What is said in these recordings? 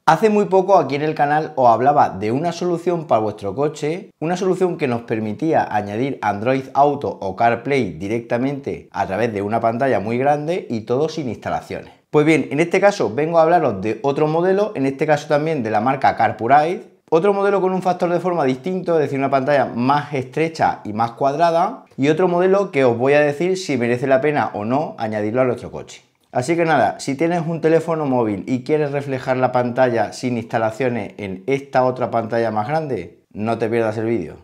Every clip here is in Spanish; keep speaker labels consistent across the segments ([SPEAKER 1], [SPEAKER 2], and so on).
[SPEAKER 1] Hace muy poco aquí en el canal os hablaba de una solución para vuestro coche, una solución que nos permitía añadir Android Auto o CarPlay directamente a través de una pantalla muy grande y todo sin instalaciones. Pues bien, en este caso vengo a hablaros de otro modelo, en este caso también de la marca CarPuride, otro modelo con un factor de forma distinto, es decir, una pantalla más estrecha y más cuadrada, y otro modelo que os voy a decir si merece la pena o no añadirlo a nuestro coche. Así que nada, si tienes un teléfono móvil y quieres reflejar la pantalla sin instalaciones en esta otra pantalla más grande, no te pierdas el vídeo.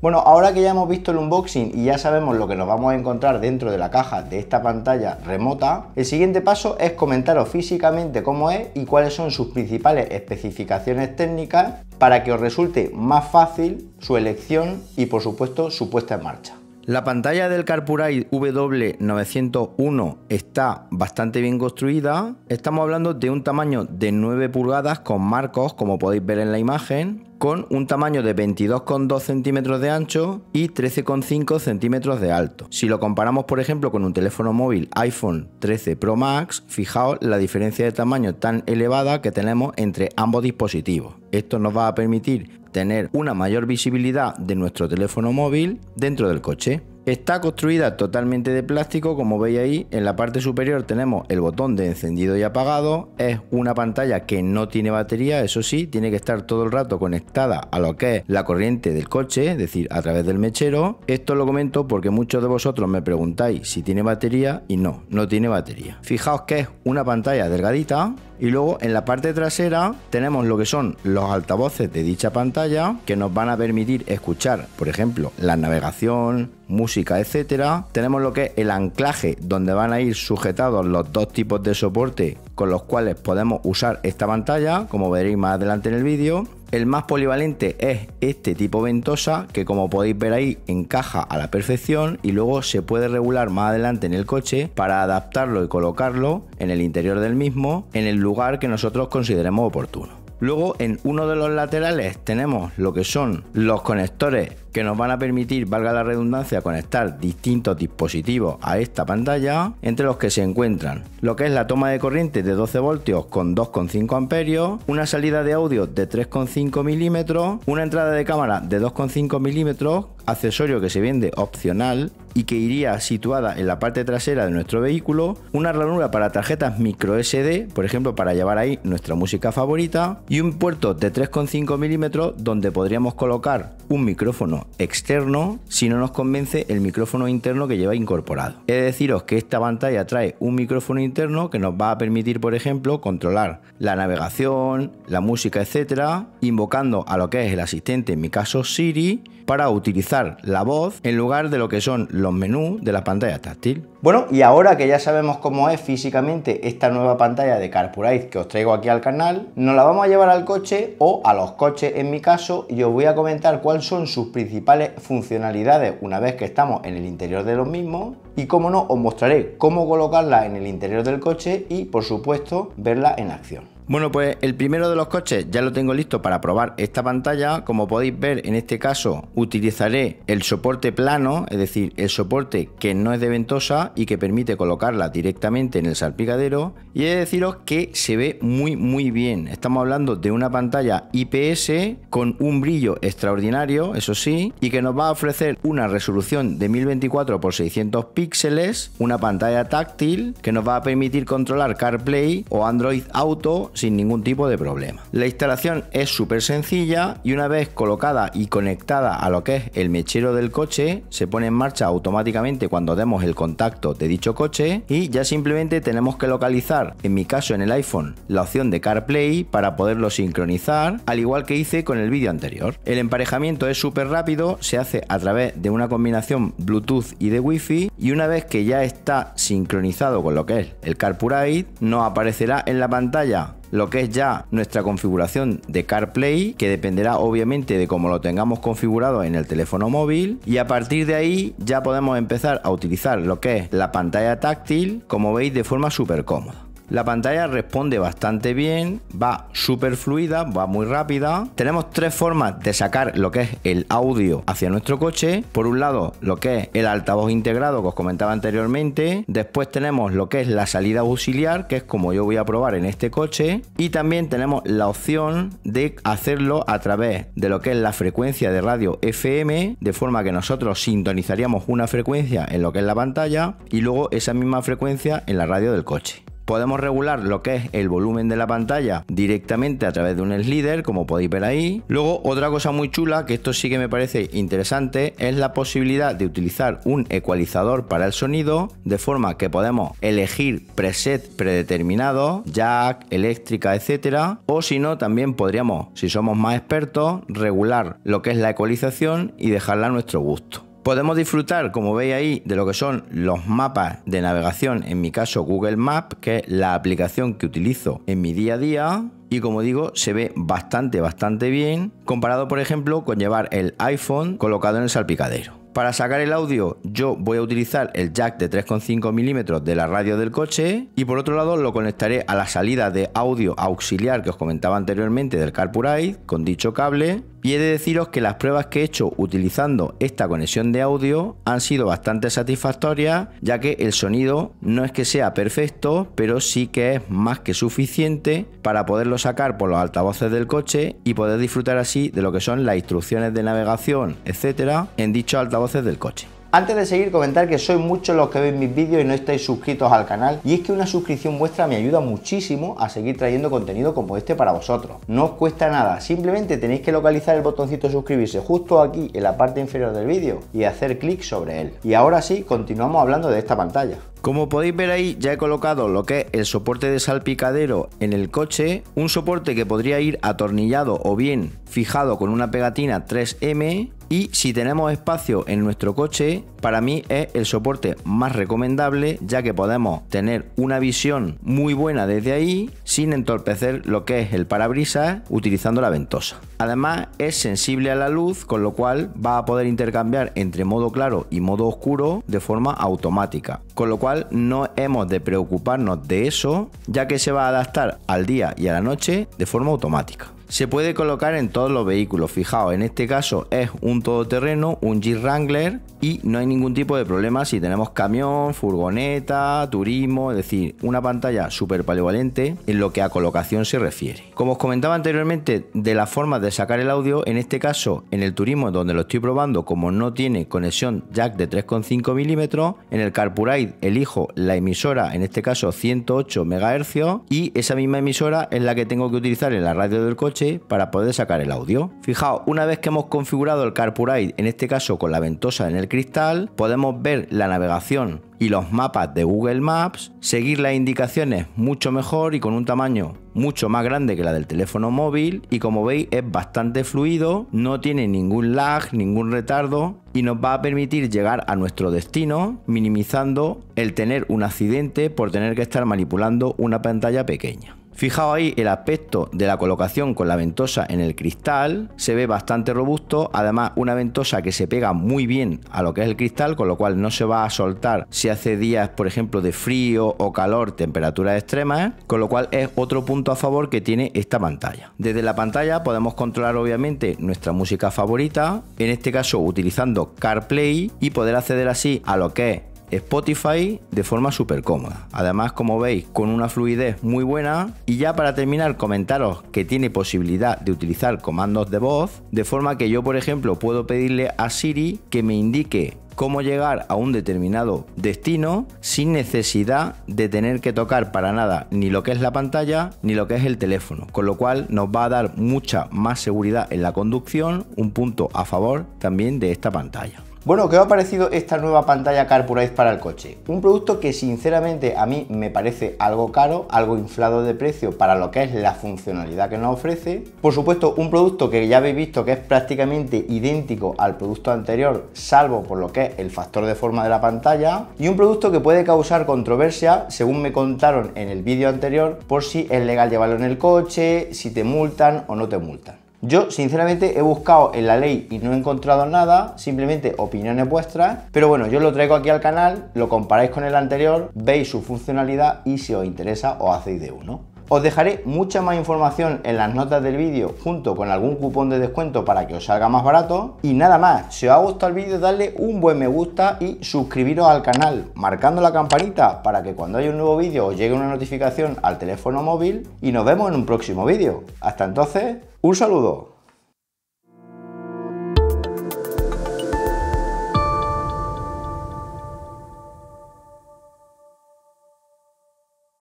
[SPEAKER 1] Bueno, ahora que ya hemos visto el unboxing y ya sabemos lo que nos vamos a encontrar dentro de la caja de esta pantalla remota, el siguiente paso es comentaros físicamente cómo es y cuáles son sus principales especificaciones técnicas para que os resulte más fácil su elección y por supuesto su puesta en marcha. La pantalla del CarPuride W901 está bastante bien construida. Estamos hablando de un tamaño de 9 pulgadas con marcos, como podéis ver en la imagen, con un tamaño de 22,2 centímetros de ancho y 13,5 centímetros de alto. Si lo comparamos, por ejemplo, con un teléfono móvil iPhone 13 Pro Max, fijaos la diferencia de tamaño tan elevada que tenemos entre ambos dispositivos. Esto nos va a permitir tener una mayor visibilidad de nuestro teléfono móvil dentro del coche. Está construida totalmente de plástico, como veis ahí. En la parte superior tenemos el botón de encendido y apagado. Es una pantalla que no tiene batería, eso sí, tiene que estar todo el rato conectada a lo que es la corriente del coche, es decir, a través del mechero. Esto lo comento porque muchos de vosotros me preguntáis si tiene batería y no tiene batería. Fijaos que es una pantalla delgadita. Y luego en la parte trasera tenemos lo que son los altavoces de dicha pantalla que nos van a permitir escuchar, por ejemplo, la navegación, música, etcétera. Tenemos lo que es el anclaje, donde van a ir sujetados los dos tipos de soporte con los cuales podemos usar esta pantalla, como veréis más adelante en el vídeo. El más polivalente es este tipo ventosa, que como podéis ver ahí encaja a la perfección y luego se puede regular más adelante en el coche para adaptarlo y colocarlo en el interior del mismo en el lugar que nosotros consideremos oportuno. Luego en uno de los laterales tenemos lo que son los conectores que nos van a permitir, valga la redundancia, conectar distintos dispositivos a esta pantalla, entre los que se encuentran lo que es la toma de corriente de 12 voltios con 2,5 amperios, una salida de audio de 3,5 milímetros, una entrada de cámara de 2,5 milímetros, accesorio que se vende opcional y que iría situada en la parte trasera de nuestro vehículo, una ranura para tarjetas micro SD, por ejemplo para llevar ahí nuestra música favorita, y un puerto de 3,5 milímetros donde podríamos colocar un micrófono externo si no nos convence el micrófono interno que lleva incorporado. He de deciros que esta pantalla trae un micrófono interno que nos va a permitir, por ejemplo, controlar la navegación, la música, etcétera, invocando a lo que es el asistente, en mi caso Siri, para utilizar la voz en lugar de lo que son los menús de la pantalla táctil. Bueno, y ahora que ya sabemos cómo es físicamente esta nueva pantalla de CarPuride que os traigo aquí al canal, nos la vamos a llevar al coche o a los coches en mi caso y os voy a comentar cuáles son sus principales funcionalidades una vez que estamos en el interior de los mismos y, como no, os mostraré cómo colocarla en el interior del coche y, por supuesto, verla en acción. Bueno, pues el primero de los coches ya lo tengo listo para probar esta pantalla. Como podéis ver, en este caso utilizaré el soporte plano, es decir, el soporte que no es de ventosa y que permite colocarla directamente en el salpicadero, y he de deciros que se ve muy bien. Estamos hablando de una pantalla IPS con un brillo extraordinario, eso sí, y que nos va a ofrecer una resolución de 1024 x 600 píxeles, una pantalla táctil que nos va a permitir controlar CarPlay o Android Auto sin ningún tipo de problema. La instalación es súper sencilla y una vez colocada y conectada a lo que es el mechero del coche, se pone en marcha automáticamente cuando demos el contacto de dicho coche y ya simplemente tenemos que localizar, en mi caso en el iPhone, la opción de CarPlay para poderlo sincronizar, al igual que hice con el vídeo anterior. El emparejamiento es súper rápido, se hace a través de una combinación Bluetooth y de Wi-Fi, y una vez que ya está sincronizado con lo que es el CarPlay, nos aparecerá en la pantalla lo que es ya nuestra configuración de CarPlay, que dependerá obviamente de cómo lo tengamos configurado en el teléfono móvil, y a partir de ahí ya podemos empezar a utilizar lo que es la pantalla táctil, como veis, de forma súper cómoda. La pantalla responde bastante bien, va súper fluida, va muy rápida. Tenemos tres formas de sacar lo que es el audio hacia nuestro coche. Por un lado, lo que es el altavoz integrado que os comentaba anteriormente. Después tenemos lo que es la salida auxiliar, que es como yo voy a probar en este coche. Y también tenemos la opción de hacerlo a través de lo que es la frecuencia de radio FM, de forma que nosotros sintonizaríamos una frecuencia en lo que es la pantalla y luego esa misma frecuencia en la radio del coche. Podemos regular lo que es el volumen de la pantalla directamente a través de un slider, como podéis ver ahí. Luego, otra cosa muy chula, que esto sí que me parece interesante, es la posibilidad de utilizar un ecualizador para el sonido, de forma que podemos elegir presets predeterminados, jack, eléctrica, etcétera. O si no, también podríamos, si somos más expertos, regular lo que es la ecualización y dejarla a nuestro gusto. Podemos disfrutar, como veis ahí, de lo que son los mapas de navegación, en mi caso Google Maps, que es la aplicación que utilizo en mi día a día. Y como digo, se ve bastante bien, comparado por ejemplo con llevar el iPhone colocado en el salpicadero. Para sacar el audio yo voy a utilizar el jack de 3,5 milímetros de la radio del coche y por otro lado lo conectaré a la salida de audio auxiliar que os comentaba anteriormente del CarPlay con dicho cable. Y he de deciros que las pruebas que he hecho utilizando esta conexión de audio han sido bastante satisfactorias, ya que el sonido no es que sea perfecto, pero sí que es más que suficiente para poderlo sacar por los altavoces del coche y poder disfrutar así de lo que son las instrucciones de navegación, etcétera, en dichos altavoces del coche. Antes de seguir, comentar que sois muchos los que veis mis vídeos y no estáis suscritos al canal, y es que una suscripción vuestra me ayuda muchísimo a seguir trayendo contenido como este para vosotros. No os cuesta nada, simplemente tenéis que localizar el botoncito de suscribirse justo aquí en la parte inferior del vídeo y hacer clic sobre él. Y ahora sí, continuamos hablando de esta pantalla. Como podéis ver ahí, ya he colocado lo que es el soporte de salpicadero en el coche, un soporte que podría ir atornillado o bien fijado con una pegatina 3M, y si tenemos espacio en nuestro coche, para mí es el soporte más recomendable, ya que podemos tener una visión muy buena desde ahí sin entorpecer lo que es el parabrisas utilizando la ventosa. Además es sensible a la luz, con lo cual va a poder intercambiar entre modo claro y modo oscuro de forma automática, con lo cual no hemos de preocuparnos de eso, ya que se va a adaptar al día y a la noche de forma automática. Se puede colocar en todos los vehículos, fijaos, en este caso es un todoterreno, un Jeep Wrangler, y no hay ningún tipo de problema si tenemos camión, furgoneta, turismo, es decir, una pantalla súper polivalente en lo que a colocación se refiere. Como os comentaba anteriormente de las formas de sacar el audio, en este caso en el turismo donde lo estoy probando, como no tiene conexión jack de 3,5 milímetros, en el CarPlay elijo la emisora, en este caso 108 MHz, y esa misma emisora es la que tengo que utilizar en la radio del coche para poder sacar el audio. Fijaos, una vez que hemos configurado el CarPlay, en este caso con la ventosa en el cristal, podemos ver la navegación y los mapas de Google Maps, seguir las indicaciones mucho mejor y con un tamaño mucho más grande que la del teléfono móvil, y como veis es bastante fluido, no tiene ningún lag, ningún retardo, y nos va a permitir llegar a nuestro destino minimizando el tener un accidente por tener que estar manipulando una pantalla pequeña. Fijaos ahí el aspecto de la colocación con la ventosa en el cristal, se ve bastante robusto, además una ventosa que se pega muy bien a lo que es el cristal, con lo cual no se va a soltar si hace días por ejemplo de frío o calor, temperaturas extremas, con lo cual es otro punto a favor que tiene esta pantalla. Desde la pantalla podemos controlar obviamente nuestra música favorita, en este caso utilizando CarPlay, y poder acceder así a lo que es Spotify de forma súper cómoda. Además, como veis, con una fluidez muy buena. Y ya para terminar, comentaros que tiene posibilidad de utilizar comandos de voz, de forma que yo, por ejemplo, puedo pedirle a Siri que me indique cómo llegar a un determinado destino sin necesidad de tener que tocar para nada ni lo que es la pantalla ni lo que es el teléfono, con lo cual nos va a dar mucha más seguridad en la conducción, un punto a favor también de esta pantalla. Bueno, ¿qué os ha parecido esta nueva pantalla CarPurize para el coche? Un producto que sinceramente a mí me parece algo caro, algo inflado de precio para lo que es la funcionalidad que nos ofrece. Por supuesto, un producto que ya habéis visto que es prácticamente idéntico al producto anterior, salvo por lo que es el factor de forma de la pantalla. Y un producto que puede causar controversia, según me contaron en el vídeo anterior, por si es legal llevarlo en el coche, si te multan o no te multan. Yo sinceramente he buscado en la ley y no he encontrado nada, simplemente opiniones vuestras, pero bueno, yo lo traigo aquí al canal, lo comparáis con el anterior, veis su funcionalidad y si os interesa os hacéis de uno. Os dejaré mucha más información en las notas del vídeo junto con algún cupón de descuento para que os salga más barato. Y nada más, si os ha gustado el vídeo darle un buen me gusta y suscribiros al canal marcando la campanita para que cuando haya un nuevo vídeo os llegue una notificación al teléfono móvil y nos vemos en un próximo vídeo. Hasta entonces, un saludo.